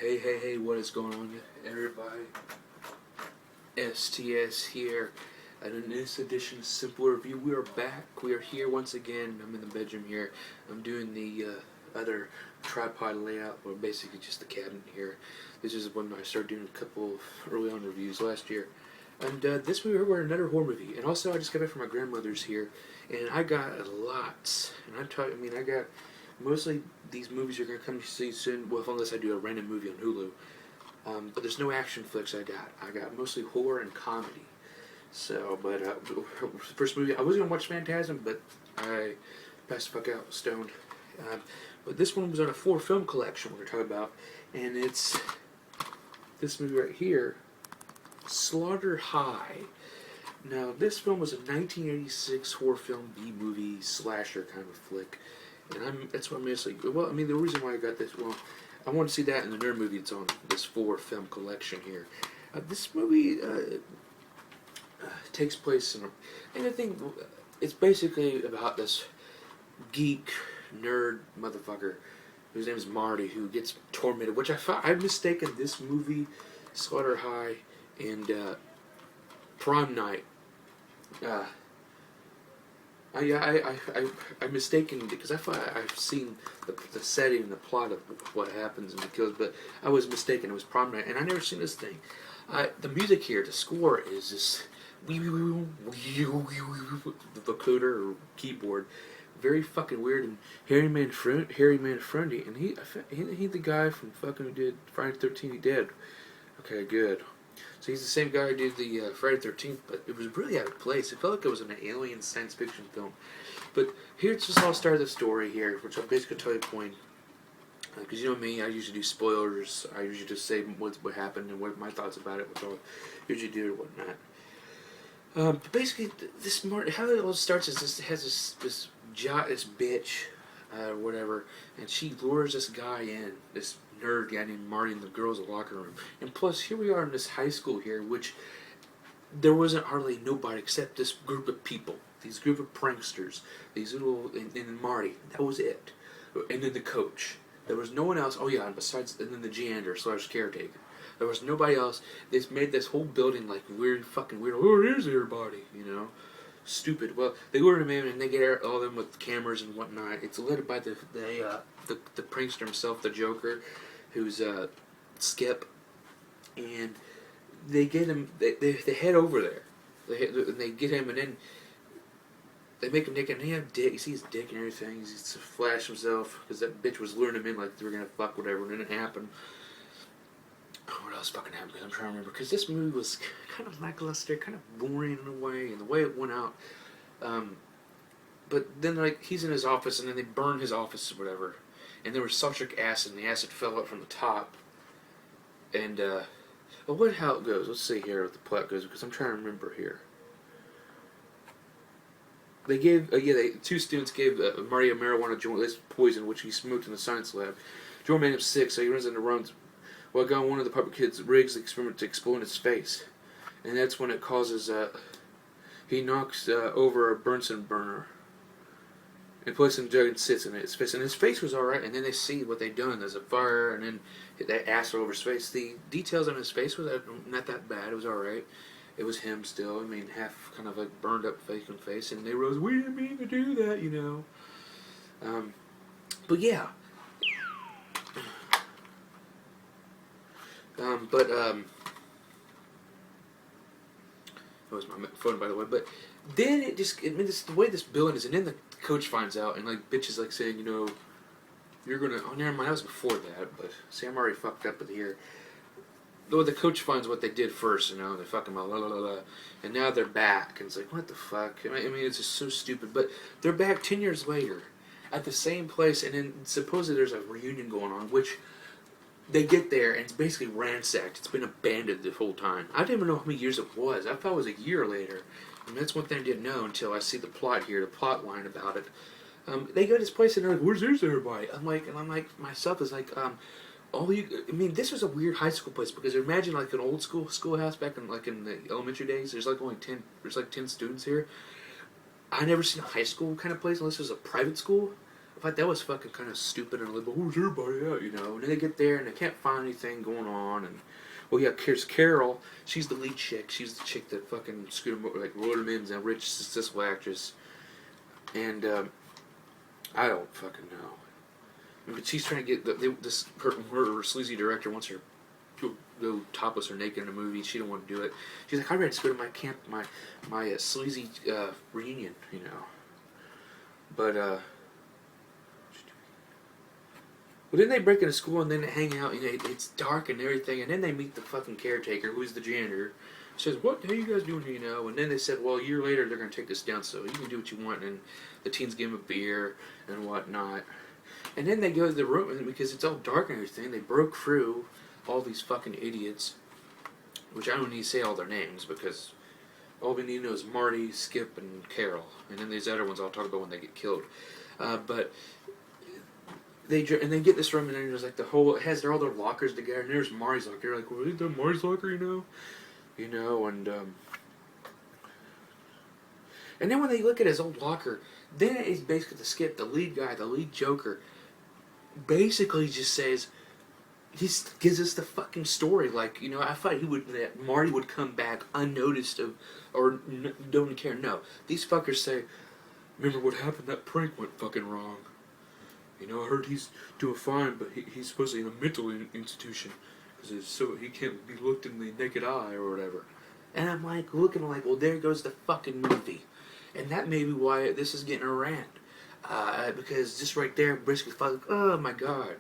Hey, what is going on, everybody? STS here. And in this edition of Simple Review, we are back. We are here once again. I'm in the bedroom here. I'm doing the other tripod layout, or basically just the cabinet here. This is when I started doing a couple of early on reviews last year. And this movie, we're another horror movie. And also, I just got back from my grandmother's here, and I got lots. And I got mostly these movies you're going to come to see soon, well, unless I do a random movie on Hulu. But there's no action flicks I got mostly horror and comedy. So, but first movie, I was going to watch Phantasm, but I passed the fuck out, stoned. But this one was on a 4-film collection we're going to talk about, and it's this movie right here, Slaughter High. Now, this film was a 1986 horror film, B-movie, slasher kind of flick. And that's what I'm mostly, well, I mean, the reason why I got this, well, I want to see that in the nerd movie that's on this 4-film collection here. This movie takes place in, and I think it's basically about this geek, nerd motherfucker whose name is Marty, who gets tormented, which I've mistaken this movie, Slaughter High, and Prom Night. I'm mistaken because I've seen the setting and the plot of what happens and the kills, but I was mistaken. It was Prom Night, and I never seen this thing. The music here, the score is this the vocoder or keyboard, very fucking weird. And Harry Manfredi, and he the guy from fucking who did Friday the 13th. He did. Okay, good. So he's the same guy who did the Friday the 13th, but it was really out of place. It felt like it was an alien science fiction film. But here's just how I'll start the story here, which I'll basically tell you a point. Because you know me, I usually do spoilers. I usually just say what happened and what my thoughts about it, which I'll usually do or whatnot. But basically, how it all starts is this has this bitch, whatever, and she lures this guy in, this nerd guy named Marty, in the girls' locker room. And plus, here we are in this high school here, which there wasn't hardly nobody except this group of people, these group of pranksters, these little, and Marty. That was it. And then the coach. There was no one else. Oh yeah, and then the janitor / caretaker. There was nobody else. They made this whole building like fucking weird. Oh, here's everybody, you know. Stupid. Well, they lure him in and they get all of them with cameras and whatnot. It's led by the prankster himself, the Joker, who's Skip, and they get him. They head over there. They get him, and then they make him naked, and he have dick. You see his dick and everything. He's flash himself because that bitch was luring him in like they were gonna fuck whatever, and then it happened. What else fucking happened? I'm trying to remember, because this movie was kind of lackluster, kind of boring in a way, and the way it went out. But then, like, he's in his office, and then they burn his office or whatever, and there was sulfuric acid, and the acid fell out from the top. And well, how it goes? Let's see here what the plot goes, because I'm trying to remember here. They gave two students gave Marty a marijuana joint, this poison, which he smoked in the science lab. Joint made him sick, so he runs into runs. Well, one of the puppet kids rigs the experiment to explode in his face, and that's when it causes he knocks over a Bunsen burner and puts some jug and sits in his face, and his face was all right. And then they see what they done. There's a fire, and then that acid over his face. The details on his face was not that bad. It was all right. It was him still. I mean, half kind of like burned up face, and they rose. We didn't mean to do that, you know. But yeah. That was my phone, by the way. But then it's the way this building is, and then the coach finds out, and like bitch is like saying, you know, you're gonna. Oh, never mind. That was before that. But see, I'm already fucked up with here. Though the coach finds what they did first, you know, they fucking la la la la, and now they're back, and it's like, what the fuck? I mean, it's just so stupid. But they're back 10 years later, at the same place, and then supposedly there's a reunion going on, which. They get there, and it's basically ransacked. It's been abandoned the whole time. I didn't even know how many years it was. I thought it was a year later. And that's one thing I didn't know until I see the plot here, the plot line about it. They go to this place, and they're like, where's everybody? I'm like, myself is like, I mean, this was a weird high school place, because imagine like an old schoolhouse back in the elementary days. There's like 10 students here. I never seen a high school kind of place unless it was a private school. I thought that was fucking kind of stupid and like, who's everybody at, you know? And then they get there and they can't find anything going on. And well, yeah, here's Carol. She's the lead chick. She's the chick that fucking like rode him in, a rich, successful actress. And I don't fucking know. But she's trying to get her sleazy director wants her to go topless or naked in a movie. She don't want to do it. She's like, I'd rather just go to my camp, my sleazy reunion, you know. But well, then they break into school and then they hang out. You know, it's dark and everything. And then they meet the fucking caretaker, who's the janitor. Says, "What are you guys doing here?" You know. And then they said, "Well, a year later they're gonna take this down, so you can do what you want." And the teens give him a beer and whatnot. And then they go to the room, and because it's all dark and everything, they broke through all these fucking idiots. Which I don't need to say all their names because all we need to know is Marty, Skip, and Carol. And then these other ones I'll talk about when they get killed. But they get this room, and then there's like the whole, it has all their lockers together, and there's Marty's locker. You're like, well, is that Marty's locker, you know, and then when they look at his old locker, then it's basically the Skip, the lead guy, the lead Joker, basically just says, he gives us the fucking story. Like, you know, I thought that Marty would come back unnoticed or don't care. No, these fuckers say, remember what happened? That prank went fucking wrong. You know, I heard he's doing fine, but he's supposedly in a mental institution because so he can't be looked in the naked eye or whatever. And I'm like, looking like, well, there goes the fucking movie. And that may be why this is getting a rant. Because just right there, Briscoe's like, oh my god.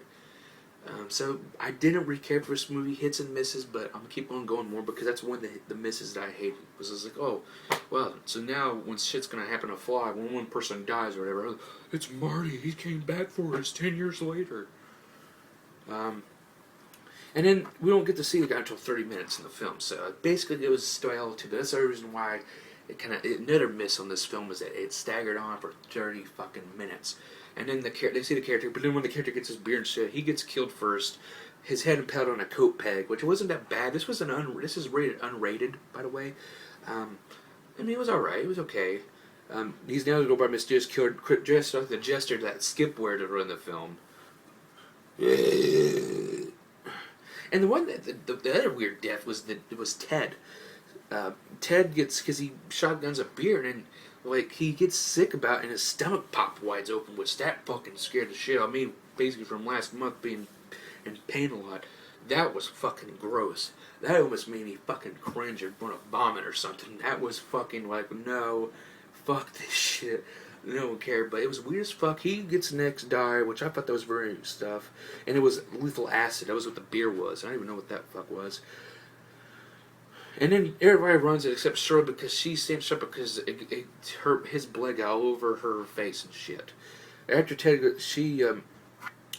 So I didn't really care for this movie, hits and misses, but I'm going to keep on going more because that's one of the misses that I hated. Was I was like, oh, well, so now when shit's going to happen to Fly, when one person dies or whatever, it's Marty, he came back for us 10 years later. And then we don't get to see the guy until 30 minutes in the film, so basically it was style too. That's the other reason why another miss on this film was that it staggered on for 30 fucking minutes. And then they see the character, but then when the character gets his beer and shit, he gets killed first. His head impaled on a coat peg, which wasn't that bad. This was this is rated unrated, by the way. I mean, it was alright. It was okay. He's now go by mysterious killed dressed like the jester that Skip wore to run the film. And the one the other weird death was Ted. Ted gets, because he shotguns a beer and like he gets sick about it and his stomach popped wide open, which that fucking scared the shit out of me. Basically from last month being in pain a lot, that was fucking gross. That almost made me fucking cringe or want to vomit or something. That was fucking like, no, fuck this shit. No one cared, but it was weird as fuck. He gets next die, which I thought that was very stuff, and it was lethal acid. That was what the beer was. I don't even know what that fuck was. And then everybody runs it except Shirley because she stands up because his blood got all over her face and shit. After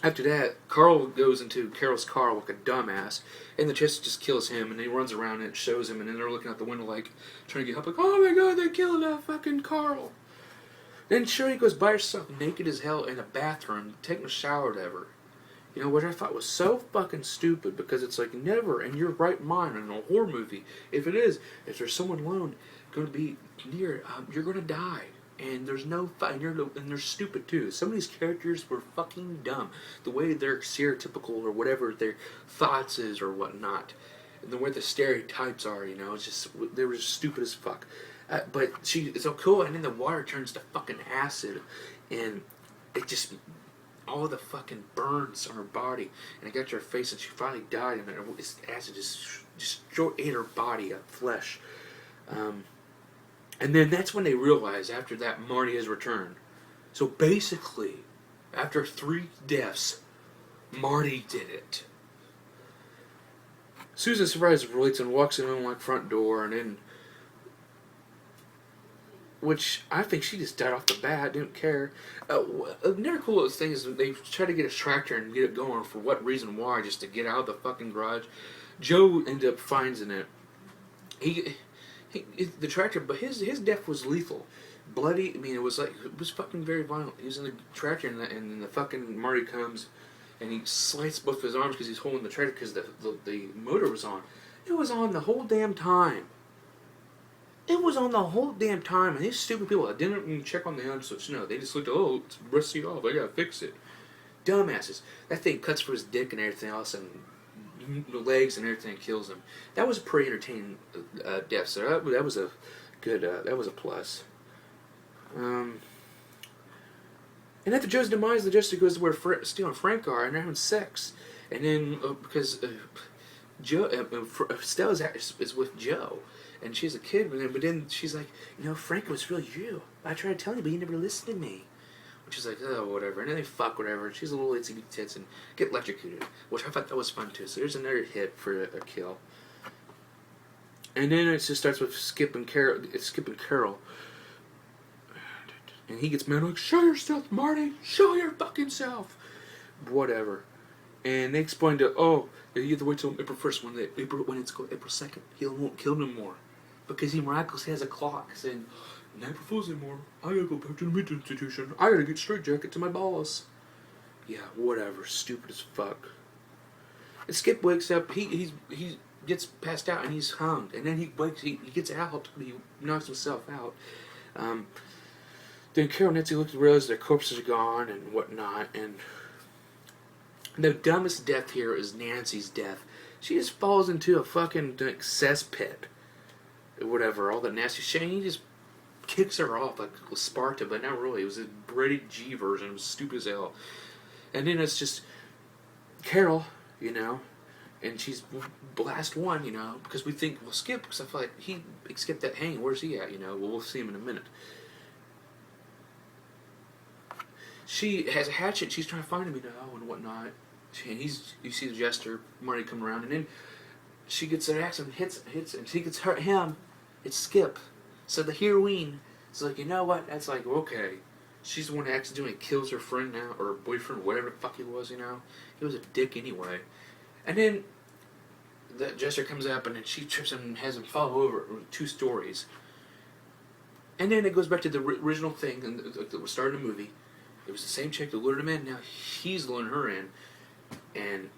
after that, Carl goes into Carol's car like a dumbass, and the chest just kills him, and he runs around and it shows him, and then they're looking out the window like trying to get help, like, oh my god, they killed that fucking Carl. Then Shirley goes by herself naked as hell in a bathroom, taking a shower or whatever. You know, what I thought was so fucking stupid, because it's like, never in your right mind in a horror movie, if there's someone alone going to be near, you're going to die. And there's no fight, and they're stupid too. Some of these characters were fucking dumb. The way they're stereotypical or whatever their thoughts is or whatnot. And the way the stereotypes are, you know, it's just, they were just stupid as fuck. But it's so cool, and then the water turns to fucking acid, and it just, all the fucking burns on her body, and it got to her face, and she finally died, and this acid just ate her body of flesh. And then that's when they realize, after that, Marty has returned. So basically, after 3 deaths, Marty did it. Susan surprises relates and walks in on like front door, and then, which I think she just died off the bat, didn't care. Another cool thing is they try to get a tractor and get it going for what reason, why, just to get out of the fucking garage. Joe ended up finding it. The tractor, but his death was lethal, bloody. I mean, it was fucking very violent. He was in the tractor, and the fucking Marty comes, and he slices both of his arms because he's holding the tractor because the motor was on. It was on the whole damn time. It was on the whole damn time, and these stupid people that didn't even check on the episodes. No, they just looked, oh, it's rusty off, I gotta fix it. Dumbasses. That thing cuts for his dick and everything else, and the legs and everything kills him. That was a pretty entertaining death, so that was a good, that was a plus. And after Joe's demise, the Jester goes to where Steele and Frank are, and they're having sex. And then, because Joe, Stella is with Joe, and she's a kid, but then she's like, Frank, was really you. I tried to tell you, but you never listened to me. Which is like, oh, whatever. And then they fuck, whatever. She's a little itsy bitty tits and get electrocuted, which I thought that was fun too. So there's another hit for a kill. And then it just starts with Skip and Carol. It's Skip and Carol. And he gets mad, like, show yourself, Marty. Show your fucking self. Whatever. And they explain to, you have to wait till April 1st when it's April 2nd. He won't kill no more. Because he miraculously has a clock saying, April Fool's anymore. I gotta go back to the mental institution. I gotta get straight jacket to my boss. Yeah, whatever. Stupid as fuck. And Skip wakes up. He gets passed out and he's hung. And then he wakes. He gets out. He knocks himself out. Then Carol and Nancy look and realize their corpses are gone and whatnot. And the dumbest death here is Nancy's death. She just falls into a fucking cesspit. Whatever. All the nasty shit. He just kicks her off like Sparta, but not really. It was a braided G version. It was stupid as hell. And then it's just Carol, and she's last one, because we think, well, Skip, because I feel like he skipped that hang. Where's he at, Well, we'll see him in a minute. She has a hatchet. She's trying to find him, and whatnot. And you see the Jester, Marty come around, and then she gets an axe and hits, and she gets him. It's Skip. So the heroine is like, you know what? That's like, okay. She's the one who accidentally kills her friend now, or boyfriend, whatever the fuck he was, He was a dick anyway. And then the Jester comes up, and then she trips him and has him fall over 2 stories. And then it goes back to the original thing, and that was starting the movie. It was the same chick that lured him in. Now he's luring her in, and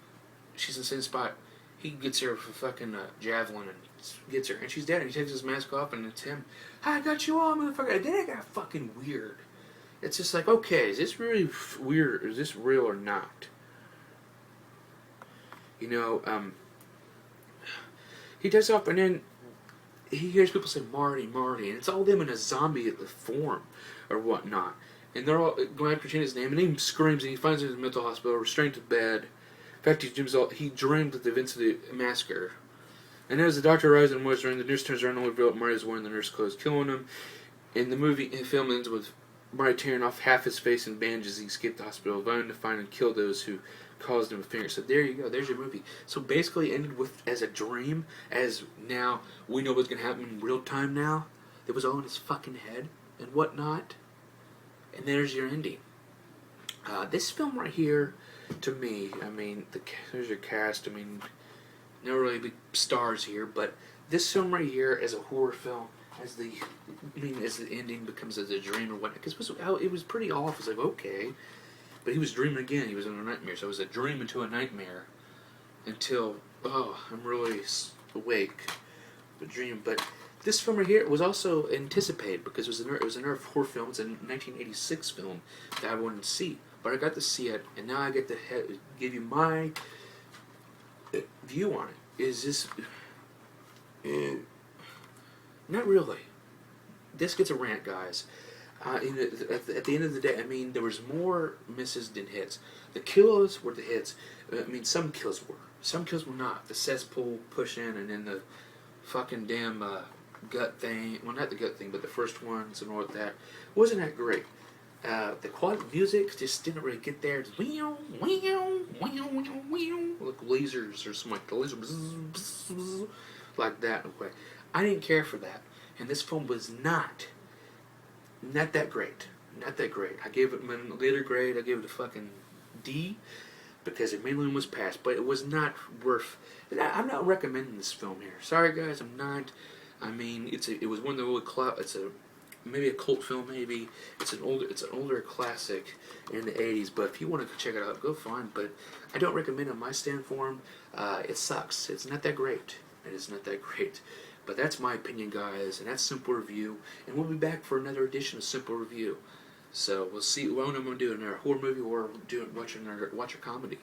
she's in the same spot. He gets her with a fucking javelin and gets her, and she's dead. And he takes his mask off, and it's him. I got you all, motherfucker. And then it got fucking weird. It's just like, okay, is this really weird? Or is this real or not? He takes off, and then he hears people say Marty, Marty, and it's all them in a zombie form or whatnot. And they're all going after his name, and he screams, and he finds him in the mental hospital, restrained to bed. In fact, he dreamed of the events of the massacre. And as the doctor arrives in the mortuary, the nurse turns around and reveals Marty is wearing the nurse clothes, killing him. In the film ends with Marty tearing off half his face in bandages. He escaped the hospital, vowing to find and kill those who caused him a finger. So there you go. There's your movie. So basically, it ended with as a dream. As now we know what's gonna happen in real time. Now it was all in his fucking head and whatnot. And there's your ending. This film right here, to me, there's your cast. No really big stars here, but this film right here as a horror film, as the ending becomes as a dream or whatnot, because it was pretty off. It's like, okay, but he was dreaming again. He was in a nightmare, so it was a dream into a nightmare until I'm really awake. The dream, but this film right here was also anticipated because it was another horror film. It's a 1986 film that I wanted to see, but I got to see it, and now I get to give you my view on it. Is this not really? This gets a rant, guys. At the end of the day, there was more misses than hits. The kills were the hits. Some kills were. Some kills were not. The cesspool push in, and then the fucking damn gut thing. Well, not the gut thing, but the first ones and all of that. Wasn't that great. The quality music just didn't really get there. Just, like lasers or something like the laser like that. Okay. I didn't care for that. And this film was not that great. Not that great. I gave it my later grade. I gave it a fucking D because it mainly was passed. But it was not worth. I'm not recommending this film here. Sorry, guys. I'm not. It was one of the old it's maybe a cult film. Maybe it's an older classic in the '80s. But if you want to check it out, go fine. But I don't recommend it on my stand form. It sucks. It's not that great. It is not that great. But that's my opinion, guys, and that's Simple Review. And we'll be back for another edition of Simple Review. So we'll see what I'm going to do in our horror movie or watch a comedy.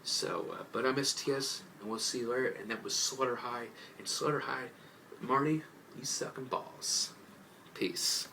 So, but I'm STS, and we'll see you later. And that was Slaughter High. And Slaughter High, Marty, you sucking balls. Peace.